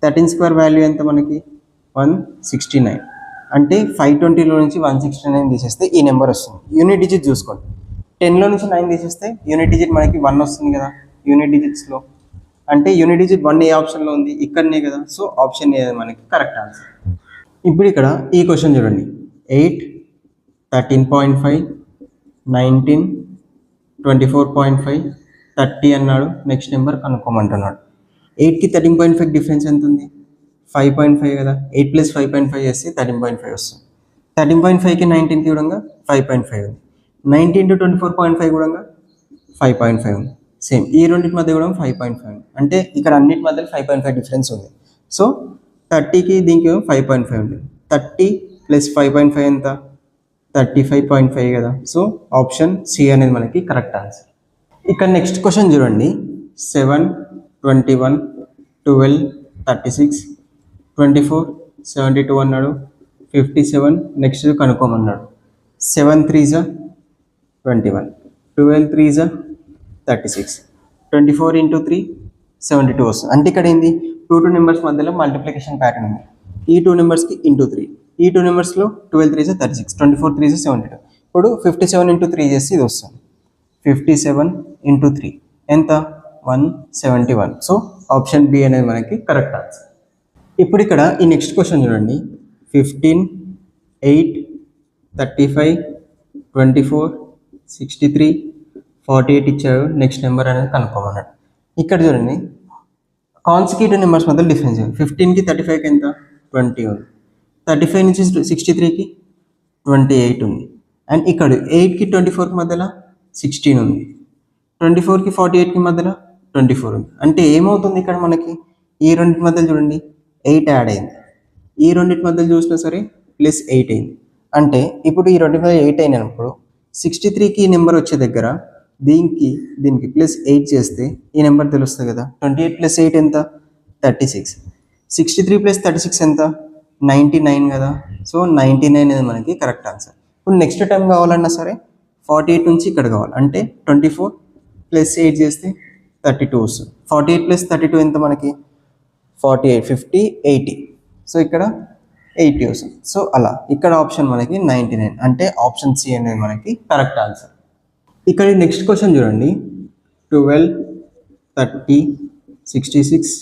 13 స్క్వేర్ వాల్యూ ఎంత మనకి? 169. అంటే 520లో నుంచి 169 తీసేస్తే ఈ నెంబర్ వస్తుంది. యూనిట్ డిజిట్ చూసుకోండి. 10లో నుంచి 9 తీసేస్తే యూనిట్ డిజిట్ మనకి 1 వస్తుంది కదా యూనిట్ డిజిట్స్లో. అంటే యూనిట్ డిజిట్ 1 ఏ ఆప్షన్లో ఉంది? ఇక్కడనే కదా. సో ఆప్షన్ ఏ మనకి కరెక్ట్ ఆన్సర్. ఇప్పుడు ఇక్కడ ఈ క్వశ్చన్ చూడండి, 8 13.5 19 24.5 30 అన్నాడు. నెక్స్ట్ నెంబర్ కనుక్కోమంటున్నాడు. 8కి 13.5 డిఫరెన్స్ ఎంత ఉంది? 5.5 కదా. 8 ప్లస్ 5.5 చేస్తే 13.5 వస్తుంది. 13.5కి 19కి కూడా 5.5 ఉంది. 19 to 24.5 కూడా 5.5 ఉంది. సేమ్ ఈ రెండింటి మధ్య కూడా 5.5 ఉంది. అంటే ఇక్కడ అన్నిటి మధ్య 5.5 డిఫరెన్స్ ఉంది. సో 30కి దీనికి 5.5 ఉంది. 30 ప్లస్ 5.5 ఎంత? 35.5 కదా. సో ఆప్షన్ సి అనేది మనకి కరెక్ట్ ఆన్సర్. ఇక్కడ నెక్స్ట్ క్వశ్చన్ చూడండి, 7 21 12 36 24 72 అన్నాడు. 57 నెక్స్ట్ కనుక్కోమన్నాడు. 7 3s 21, 12 3s 36, 24 into 3 72 వస్తుంది. అంటే ఇక్కడ ఏంది? 2 నెంబర్స్ మధ్యలో మల్టిప్లికేషన్ ప్యాటర్న్ ఉంది. ఈ 2 నెంబర్స్కి ఇంటూ 3, ఈ 2 నెంబర్స్లో 12 3s 36, 24 3s 72. ఇప్పుడు 57 into 3 చేస్తే ఇది వస్తుంది. 57 into 3 ఎంత? 171. సో ఆప్షన్ బి అనేది మనకి కరెక్ట్ ఆన్సర్. ఇప్పుడు ఇక్కడ ఈ నెక్స్ట్ క్వశ్చన్ చూడండి, 15 8 35 24 63 48 ఇచ్చాడు. నెక్స్ట్ నెంబర్ అనేది కనుక్కోమన్నాడు. ఇక్కడ చూడండి, కాన్సిక్యూటివ్ నెంబర్స్ మధ్య డిఫరెన్స్. 15కి 35కి ఎంత? 20 ఉంది. 35 నుంచి 63కి 28 ఉంది. అండ్ ఇక్కడ 8కి 24కి మధ్యలో 16 ఉంది. 24కి 48కి మధ్యలో 24 ఉంది. అంటే ఏమవుతుంది ఇక్కడ మనకి? ఈ రెండింటి మధ్యలో చూడండి 8 యాడ్ అయింది. ఈ రెండింటి మధ్యలో చూసినా సరే ప్లస్ 8 అయింది. అంటే ఇప్పుడు ఈ రెండింటి మధ్య 8 అయినప్పుడు 63కి ఈ నెంబర్ వచ్చే దగ్గర దీనికి ప్లస్ 8 చేస్తే ఈ నెంబర్ తెలుస్తుంది కదా. 28 ప్లస్ 8 ఎంత? 36. 63 ప్లస్ 36 ఎంత? 99 కదా. సో 99 అనేది మనకి కరెక్ట్ ఆన్సర్. ఇప్పుడు నెక్స్ట్ టైం కావాలన్నా సరే 48 నుంచి ఇక్కడ కావాలి. అంటే 24 ప్లస్ 8 చేస్తే 32 వస్తుంది. 48 ప్లస్ 32 ఎంత మనకి? 48 50 80. సో ఇక్కడ 80 వస్తుంది. సో అలా ఇక్కడ ఆప్షన్ మనకి 99. అంటే ఆప్షన్ సి అనేది మనకి కరెక్ట్ ఆన్సర్. ఇక్కడ నెక్స్ట్ క్వశ్చన్ చూడండి, 12 30 66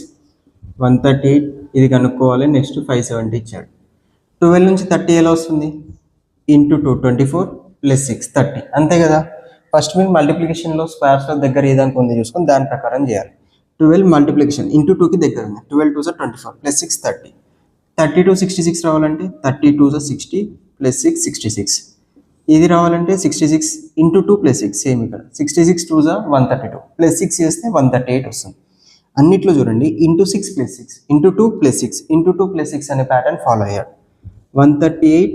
138 ఇది కనుక్కోవాలి. నెక్స్ట్ 570 ఇచ్చాడు. 12 నుంచి 30 ఎలా వస్తుంది? ఇంటూ 2 24 ప్లస్ 6 30, అంతే కదా. ఫస్ట్ మీరు మల్టిప్లికేషన్లో స్క్వేర్స్లో దగ్గర ఏదానికి ఉంది చూసుకొని దాని ప్రకారం చేయాలి. 12 మల్టిప్లికేషన్ ఇంటూ 2కి దగ్గర ఉంది. 12 2s 24 ప్లస్ 6 30. 32 66 రావాలంటే 32s 60 ప్లస్ 6 66. ఇది రావాలంటే 66 ఇంటూ 2 ప్లస్ 6. సేమ్ ఇక్కడ 66 2s 132 ప్లస్ 6 చేస్తే 138 వస్తుంది. అన్నిట్లో చూడండి into 6 plus 6 into 2 plus 6 into 2 plus 6 అనే ప్యాటర్న్ ఫాలో అయ్యాడు. 138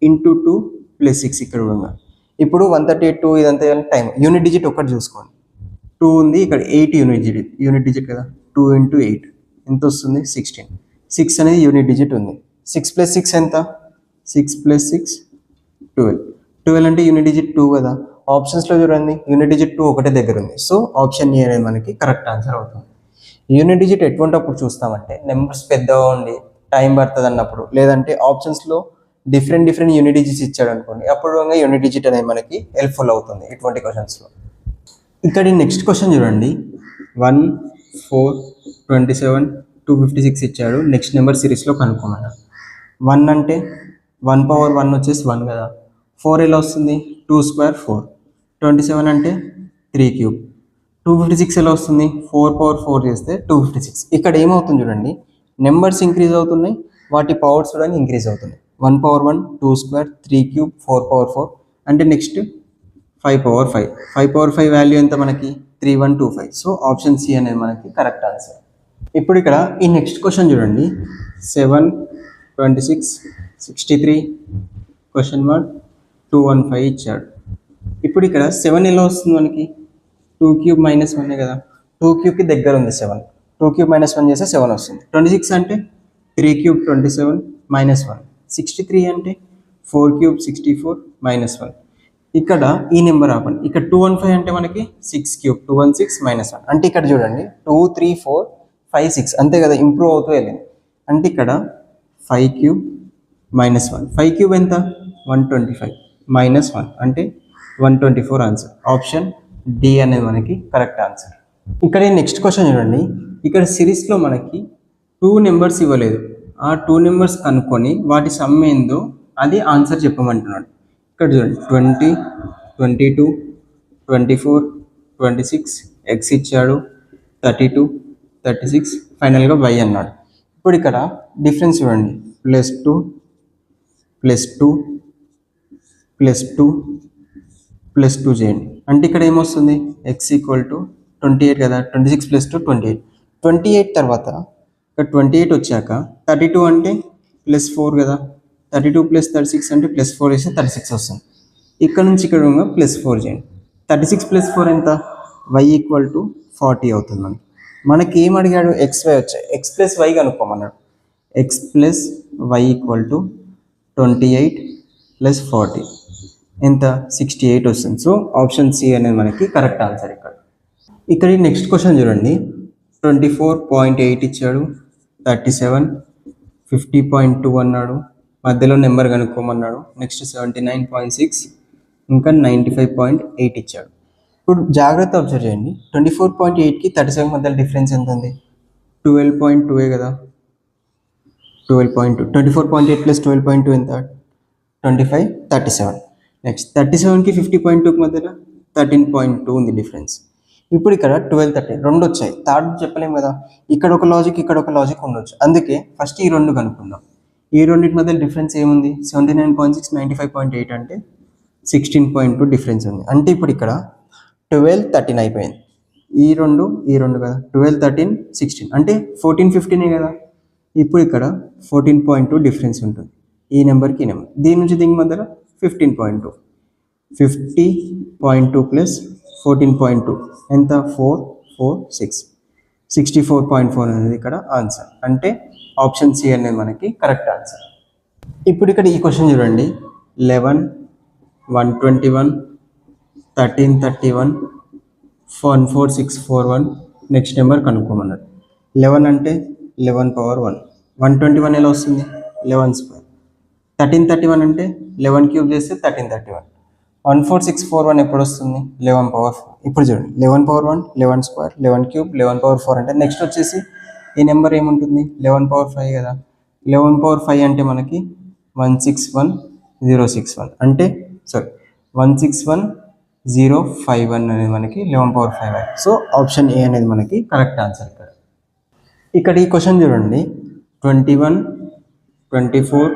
ఇంటూ 2 ప్లస్ 6 ఇక్కడ కూడా. ఇప్పుడు 138 2 ఇదంతా టైం. యూనిట్ డిజిట్ ఒకటి చూసుకోండి. 2 ఉంది ఇక్కడ, 8 యూనిట్ డిజిట్ కదా. 2 ఇంటూ 8 ఎంత వస్తుంది? 16. 6 అనేది యూనిట్ డిజిట్ ఉంది. 6 ప్లస్ 6 ఎంత? 6 ప్లస్ 6 12. 12 అంటే యూనిట్ డిజిట్ 2 కదా. ఆప్షన్స్లో చూడండి యూనిట్ డిజిట్ 2 ఒకటే దగ్గర ఉంది. సో ఆప్షన్ ఏ అనేది మనకి కరెక్ట్ ఆన్సర్ అవుతుంది. యూనిట్ డిజిట్ ఎటువంటిప్పుడు చూస్తామంటే నెంబర్స్ పెద్దగా ఉండి టైం పడుతుంది అన్నప్పుడు, లేదంటే ఆప్షన్స్లో డిఫరెంట్ యూనిట్ డిజిట్స్ ఇచ్చాడు అనుకోండి, అప్పుడు యూనిట్ డిజిట్ అనేది మనకి హెల్ప్ఫుల్ అవుతుంది ఇటువంటి క్వశ్చన్స్లో. ఇక్కడ నెక్స్ట్ క్వశ్చన్ చూడండి, 1, 4, 27, 256 ఇచ్చాడు. నెక్స్ట్ నెంబర్ సిరీస్లో కనుక్కోమన్నాడు. 1 అంటే 1 పవర్ 1 వచ్చేసి 1 కదా. 4 ఎలా వస్తుంది? 2 స్క్వేర్ 4. 27 అంటే 3 క్యూబ్. 256 ఎలా వస్తుంది? 4 పవర్ 4 చేస్తే 256. ఇక్కడ ఏమవుతుంది చూడండి, నెంబర్స్ ఇంక్రీజ్ అవుతున్నాయి, వాటి పవర్స్ కూడా ఇంక్రీజ్ అవుతున్నాయి. 1 పవర్ 1, 2 స్క్వేర్, 3 క్యూబ్, 4 పవర్ 4 అంటే నెక్స్ట్ 5 పవర్ 5. 5 పవర్ 5 వాల్యూ ఎంత మనకి? 3125. సో ఆప్షన్ సి అనేది మనకి కరెక్ట్ ఆన్సర్. ఇప్పుడు ఇక్కడ ఈ నెక్స్ట్ క్వశ్చన్ చూడండి, 7, 26, 63, క్వశ్చన్ మార్క్ 215 ఇచ్చాడు. ఇప్పుడు ఇక్కడ 7 ఎలా వస్తుంది మనకి? 2 క్యూబ్ మైనస్ 1 కదా. 2 క్యూబ్కి దగ్గర ఉంది 7. 2 క్యూబ్ మైనస్ 1 చేస్తే 7 వస్తుంది. 26 అంటే 3 క్యూబ్ 27 మైనస్ 1. 63 అంటే 4 క్యూబ్ 64 మైనస్ 1. ఇక్కడ ఈ నెంబర్ ఆపండి. ఇక్కడ 215 అంటే మనకి 6 క్యూబ్ 216 మైనస్ 1. అంటే ఇక్కడ చూడండి 2, 3, 4, 5, 6 అంతే కదా, ఇంప్రూవ్ అవుతూ వెళ్ళింది. అంటే ఇక్కడ 5 క్యూబ్ మైనస్ 1. 5 క్యూబ్ ఎంత? 125 మైనస్ 1 అంటే 124 ఆన్సర్. ఆప్షన్ డి అనేది మనకి కరెక్ట్ ఆన్సర్. ఇక్కడ నెక్స్ట్ క్వశ్చన్ చూడండి, ఇక్కడ సిరీస్లో మనకి 2 నెంబర్స్ ఇవ్వలేదు. ఆ 2 నెంబర్స్ కనుక్కొని వాటి సమ్ ఏందో అది ఆన్సర్ చెప్పమంటున్నాడు. ఇక్కడ చూడండి 20, 22, 24, 26, ఎక్స్ ఇచ్చాడు, 32, 36, ఫైనల్గా y అన్నాడు. ఇప్పుడు ఇక్కడ డిఫరెన్స్ చూడండి, +2, +2, +2, +2 చేయండి. అంటే ఇక్కడ ఏమొస్తుంది? x = 28 కదా. 26 + 2 28. 28 తర్వాత ఇక్కడ 28 వచ్చాక 32 అంటే +4 కదా. 32 + 36 అంటే +4 వేస్తే 36 వస్తుంది. ఇక్కడ నుంచి ఇక్కడ +4 చేయండి. 36 + 4 ఎంత? y = 40 అవుతుంది. మనకి ఏం అడిగాడు? xy వచ్చాయి. x + y కనుక్కోమన్నాడు. x + y = 28 + 40 ఎంత? 68 వస్తుంది. సో ఆప్షన్ సి అనేది మనకి కరెక్ట్ ఆన్సర్. ఇక్కడ నెక్స్ట్ క్వశ్చన్ చూడండి, 24.8 ఇచ్చాడు, 37, 50.2 అన్నాడు, మధ్యలో నెంబర్ కనుక్కోమన్నాడు. నెక్స్ట్ 79.6 ఇంకా 95.8 ఇచ్చాడు. ఇప్పుడు జాగ్రత్త అబ్జర్వ్ చేయండి, 24.8కి 37 మధ్య డిఫరెన్స్ ఎంత ఉంది? 12.2 కదా. 12.2. 24.8 + 12.2 ఎంత? 25, 37. నెక్స్ట్ 37కి 50.2కి మధ్యలో 13.2 ఉంది డిఫరెన్స్. ఇప్పుడు ఇక్కడ 12, 13 రెండు వచ్చాయి. థర్డ్ చెప్పలేము కదా. ఇక్కడ ఒక లాజిక్, ఇక్కడ ఒక లాజిక్ ఉండొచ్చు. అందుకే ఫస్ట్ ఈ రెండు కనుక్కుందాం. ఈ రెండింటి మధ్య డిఫరెన్స్ ఏముంది? 79.6, 95.8 అంటే 16.2 డిఫరెన్స్ ఉంది. అంటే ఇప్పుడు ఇక్కడ 12, 13 అయిపోయింది. ఈ రెండు కదా. 12, 13, 16 అంటే 14, 15 కదా. ఇప్పుడు ఇక్కడ 14.2 డిఫరెన్స్ ఉంటుంది ఈ నెంబర్కి ఈ నెంబర్. దీని నుంచి దీని మధ్యలో 15.2. 50.2 + 14.2 ఎంత? 4, 4, 6. 64.4 అనేది ఇక్కడ ఆన్సర్. అంటే ఆప్షన్ సి అనేది మనకి కరెక్ట్ ఆన్సర్. ఇప్పుడు ఇక్కడ ఈ క్వశ్చన్ చూడండి, 11, 121, 13, 31, 14641 నెక్స్ట్ నెంబర్ కనుక్కోమన్నాడు. 11 అంటే 11 పవర్ 1. 121 ఎలా వస్తుంది? 11 స్క్వేర్. 13, 31 అంటే 11 క్యూబ్ చేస్తే 13, 31. 14641 ఎప్పుడు వస్తుంది? 11 పవర్ 4. ఇప్పుడు చూడండి, 11 పవర్ 1, 11 స్క్వేర్, 11 క్యూబ్, 11 పవర్ 4 అంటే నెక్స్ట్ వచ్చేసి ఈ నెంబర్ ఏముంటుంది? 11 పవర్ 5 కదా. 11 పవర్ 5 అంటే మనకి 161061 అంటే 161051 అనేది మనకి 11 పవర్ 5. సో ఆప్షన్ ఏ అనేది మనకి కరెక్ట్ ఆన్సర్. ఇక్కడ ఈ క్వశ్చన్ చూడండి, 21, 24,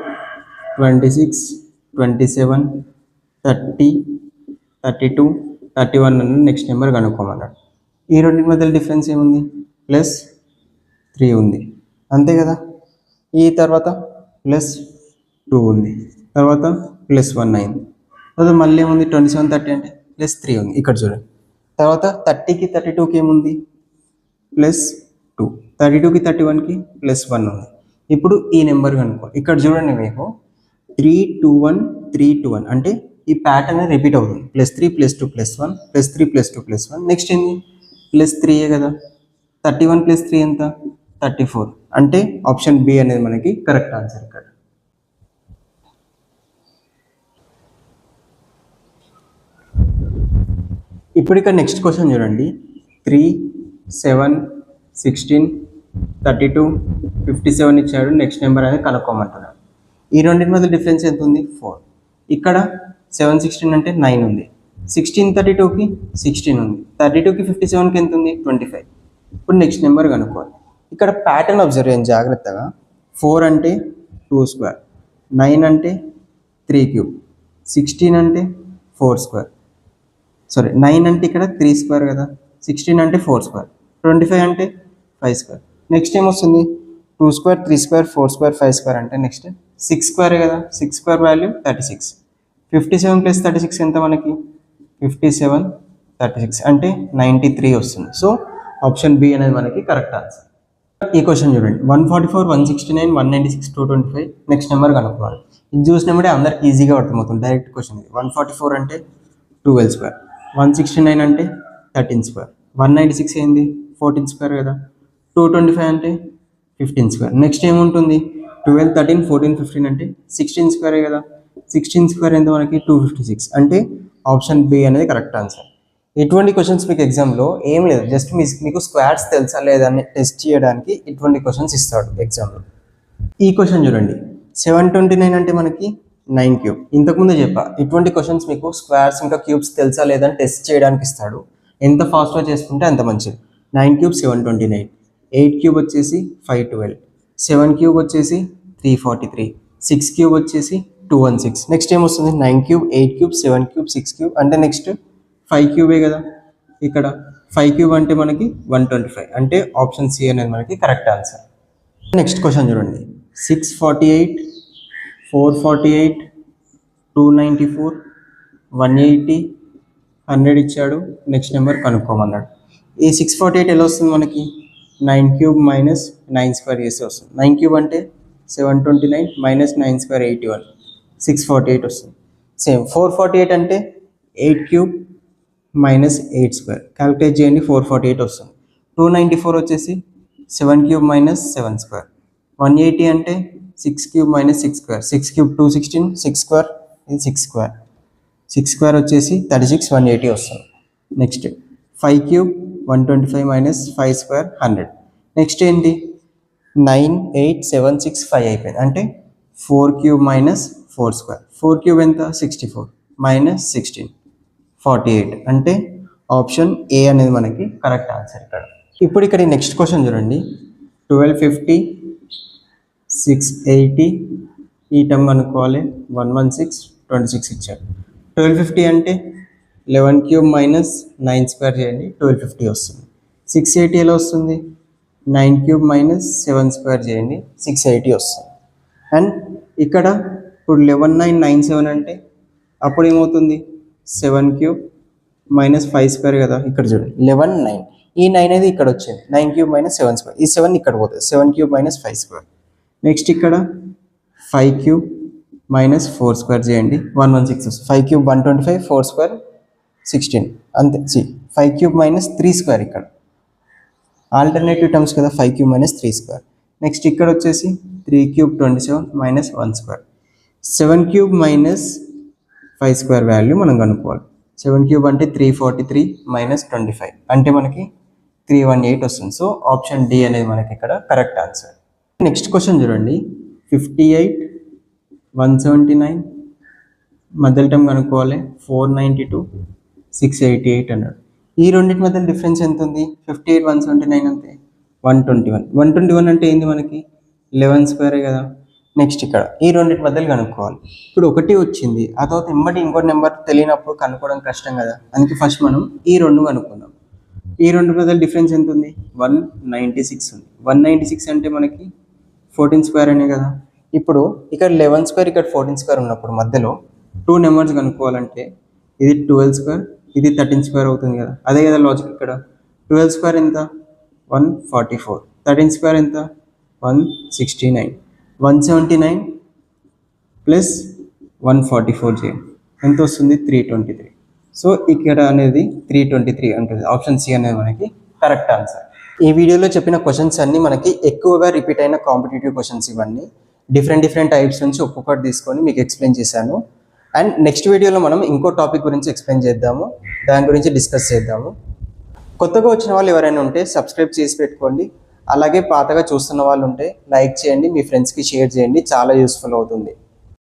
26, 27, 30, 32, 31 అని నెక్స్ట్ నెంబర్ కనుక్కోమన్నాడు. ఈ రెండింటి మధ్య డిఫరెన్స్ ఏముంది? +3 ఉంది అంతే కదా. ఈ తర్వాత +2 ఉంది, తర్వాత +1 అయింది. తర్వాత మళ్ళీ ఏముంది? 27, 30 అంటే +3 ఉంది. ఇక్కడ చూడండి, తర్వాత 30కి 32కి ఏముంది? +2. 32కి 31కి +1 ఉంది. ఇప్పుడు ఈ నెంబర్ కనుక్కో. ఇక్కడ చూడండి, మీకు 321, 321 అంటే ఈ ప్యాటర్న్ రిపీట్ అవుతుంది. +3, +2, +1, +3, +2, +1 నెక్స్ట్ ఏంది? +3 కదా. 31 + 3 ఎంత? 34. అంటే ఆప్షన్ బి అనేది మనకి కరెక్ట్ ఆన్సర్. ఇక్కడ ఇప్పుడు ఇక్కడ నెక్స్ట్ క్వశ్చన్ చూడండి. 3, 7, 16, 32, 57 ఇచ్చాడు. నెక్స్ట్ నెంబర్ అనేది కనుక్కోమంటున్నాడు. ఈ రెండింటి మధ్య డిఫరెన్స్ ఎంత ఉంది? 4. ఇక్కడ 7, 16 అంటే 9 ఉంది. 16, 32కి 16 ఉంది. 32కి 57కి ఎంత ఉంది? 25. ఇప్పుడు నెక్స్ట్ నెంబర్ కనుక్కోవాలి. ఇక్కడ ప్యాటర్న్ అబ్జర్వ్ చేయండి జాగ్రత్తగా. 4 అంటే 2 స్క్వేర్, 9 అంటే 3 క్యూబ్, 16 అంటే 4 స్క్వేర్, 9 అంటే ఇక్కడ 3 స్క్వేర్ కదా, 16 అంటే 4 స్క్వేర్, 25 అంటే 5 స్క్వేర్. నెక్స్ట్ ఏమొస్తుంది? 2 స్క్వేర్, 3 స్క్వేర్, 4 స్క్వేర్, 5 స్క్వేర్ అంటే నెక్స్ట్ 6 స్క్వేర్ కదా. 6 స్క్వేర్ వాల్యూ 36. 57 ప్లస్ 36 ఎంత మనకి? 57, 36 అంటే 93 వస్తుంది. సో ఆప్షన్ బి అనేది మనకి కరెక్ట్ ఆన్సర్. ఈ క్వశ్చన్ చూడండి. 144, 169, 196, 225 నెక్స్ట్ నెంబర్ కనుక్కోవాలి. ఇది చూసినప్పుడే అందరికి ఈజీగా అర్థమవుతుంది. డైరెక్ట్ క్వశ్చన్ ఇది. 144 అంటే 12 స్క్వేర్, 169 అంటే 13 స్క్వేర్, 196 ఏంది? 14 స్క్వేర్ కదా, 225 అంటే 15 స్క్వేర్. నెక్స్ట్ ఏముంటుంది? 12, 13, 14, 15 అంటే 16 స్క్వేరే కదా. 16 స్క్వేర్ ఎంత మనకి? 256 అంటే ఆప్షన్ బి అనేది కరెక్ట్ ఆన్సర్. ఇటువంటి క్వశ్చన్స్ మీకు ఎగ్జామ్లో ఏం లేదు, జస్ట్ మీకు స్క్వేర్స్ తెలుసా లేదని టెస్ట్ చేయడానికి ఇటువంటి క్వశ్చన్స్ ఇస్తాడు ఎగ్జామ్లో. ఈ క్వశ్చన్ చూడండి. 729 అంటే మనకి 9 క్యూబ్. ఇంతకుముందే చెప్పా, ఇటువంటి క్వశ్చన్స్ మీకు స్క్వేర్స్ ఇంకా క్యూబ్స్ తెలుసా లేదని టెస్ట్ చేయడానికి ఇస్తాడు. ఎంత ఫాస్ట్గా చేసుకుంటే అంత మంచిది. 9 క్యూబ్ 729, 8 క్యూబ్ వచ్చేసి 512, 7 క్యూబ్ వచ్చేసి 343, 6 క్యూబ్ వచ్చేసి 216. నెక్స్ట్ ఏమొస్తుంది? 9 క్యూబ్, 8 క్యూబ్, 7 క్యూబ్, 6 క్యూబ్ అంటే నెక్స్ట్ 5 క్యూబే కదా. ఇక్కడ 5 క్యూబ్ అంటే మనకి 125 అంటే ఆప్షన్ సి అనేది మనకి కరెక్ట్ ఆన్సర్. నెక్స్ట్ క్వశ్చన్ చూడండి. 648, 448, 294, 180, 100 ఇచ్చాడు. నెక్స్ట్ నెంబర్ కనుక్కోమన్నాడు. ఈ 648 ఎలా వస్తుంది మనకి? 9 క్యూబ్ మైనస్ 9 స్క్వేర్ చేస్తే వస్తుంది. 9 క్యూబ్ అంటే 729 మైనస్ 9 స్క్వేర్ 81, 648 వస్తుంది. సేమ్ 448 అంటే 8 క్యూబ్ మైనస్ 8 స్క్వేర్, క్యాలిక్యులేట్ చేయండి, 448 వస్తుంది. 294 వచ్చేసి 7 క్యూబ్ మైనస్ 7 స్క్వేర్, 180 అంటే 6 cube minus 6 square, 6 cube 216, 6 square ఇది 6 స్క్వేర్, 6 స్క్వేర్ వచ్చేసి 36, 180 వస్తుంది. Next 5 cube 125 minus 5 square 100. Next ఏంటి? 9, 8, 7, 6, 5 అయిపోయింది. అంటే 4 క్యూబ్ మైనస్ 4 స్క్వేర్, 4 క్యూబ్ ఎంత? 64 మైనస్ 16, 48 అంటే ఆప్షన్ ఏ అనేది మనకి కరెక్ట్ ఆన్సర్ ఇక్కడ. ఇప్పుడు ఇక్కడ నెక్స్ట్ క్వశ్చన్ చూడండి. 1250, 680 ఈ టర్మ్ అనుకోవాలి. 116, 26 ఇచ్చారు. 1250 అంటే 11 క్యూబ్ మైనస్ 9 స్క్వేర్ చేయండి, 1250 వస్తుంది. 680 ఎలా వస్తుంది? 9 క్యూబ్ మైనస్ 7 స్క్వేర్ చేయండి, 680 వస్తుంది. అండ్ ఇక్కడ ఇప్పుడు 11997 అంటే అప్పుడు ఏమవుతుంది? 7 క్యూబ్ మైనస్ 5 స్క్వేర్ కదా. ఇక్కడ చూడండి 119, ఈ 9 అనేది ఇక్కడ వచ్చింది. 9 క్యూబ్ మైనస్ 7 స్క్వేర్, ఈ 7 ఇక్కడ పోతుంది. 7 క్యూబ్ మైనస్ 5 స్క్వేర్. నెక్స్ట్ ఇక్కడ 5 క్యూబ్ మైనస్ 4 స్క్వేర్ చేయండి, 116 వస్తుంది. 5 క్యూబ్ 125, 4 స్క్వేర్ 16 అంతే. 5 క్యూబ్ మైనస్ 3 స్క్వేర్ ఇక్కడ ఆల్టర్నేటివ్ టర్మ్స్ కదా. 5 క్యూబ్ మైనస్ 3 స్క్వేర్. నెక్స్ట్ ఇక్కడ వచ్చేసి 3 cube 27 minus 1 square. 7 cube minus 5 square value మనం కనుక్కోవాలి. 7 క్యూబ్ అంటే 343 మైనస్ 25 అంటే మనకి 318 వస్తుంది. సో ఆప్షన్ డి అనేది మనకి ఇక్కడ కరెక్ట్ ఆన్సర్. నెక్స్ట్ క్వశ్చన్ చూడండి. 58, 179 మధ్యలో టర్మ్ కనుక్కోవాలి. 492, 688 అన్నాడు. ఈ రెండింటి మధ్య డిఫరెన్స్ ఎంత ఉంది? 58, 179 అంతే 121. 121 అంటే ఏంది మనకి? 11 స్క్వేరే కదా. నెక్స్ట్ ఇక్కడ ఈ రెండింటి మధ్యలో కనుక్కోవాలి. ఇప్పుడు ఒకటి వచ్చింది, ఆ తర్వాత ఎమ్మటి ఇంకో నెంబర్ తెలియనప్పుడు కనుక్కోవడం కష్టం కదా. అందుకే ఫస్ట్ మనం ఈ రెండు కనుక్కుందాం. ఈ రెండు మధ్యలో డిఫరెన్స్ ఎంత ఉంది? 196 ఉంది. 196 అంటే మనకి 14 స్క్వేర్ అనే కదా. ఇప్పుడు ఇక్కడ 11 స్క్వేర్, ఇక్కడ 14 స్క్వేర్ ఉన్నప్పుడు మధ్యలో 2 నెంబర్స్ కనుక్కోవాలంటే ఇది 12 స్క్వేర్, ఇది 13 స్క్వేర్ అవుతుంది కదా. అదే కదా లాజిక్ ఇక్కడ. 12 స్క్వేర్ ఎంత? 144. 13 స్క్వేర్ ఎంత? 169. 179 ప్లస్ 144 చేయండి, ఎంత వస్తుంది? 323. సో ఇక్కడ అనేది 323 ఉంటుంది. ఆప్షన్ సి అనేది మనకి కరెక్ట్ ఆన్సర్. ఈ వీడియోలో చెప్పిన క్వశ్చన్స్ అన్నీ మనకి ఎక్కువగా రిపీట్ అయిన కాంపిటేటివ్ క్వశ్చన్స్. ఇవన్నీ డిఫరెంట్ టైప్స్ నుంచి ఒక్కొక్కటి తీసుకొని మీకు ఎక్స్ప్లెయిన్ చేశాను. అండ్ నెక్స్ట్ వీడియోలో మనం ఇంకో టాపిక్ గురించి ఎక్స్ప్లెయిన్ చేద్దాము, దాని గురించి డిస్కస్ చేద్దాము. కొత్తగా వచ్చిన వాళ్ళు ఎవరైనా ఉంటే సబ్స్క్రైబ్ చేసి పెట్టుకోండి. అలాగే పాతగా చూస్తున్న వాళ్ళు ఉంటే లైక్ చేయండి, మీ ఫ్రెండ్స్కి షేర్ చేయండి, చాలా యూస్ఫుల్ అవుతుంది.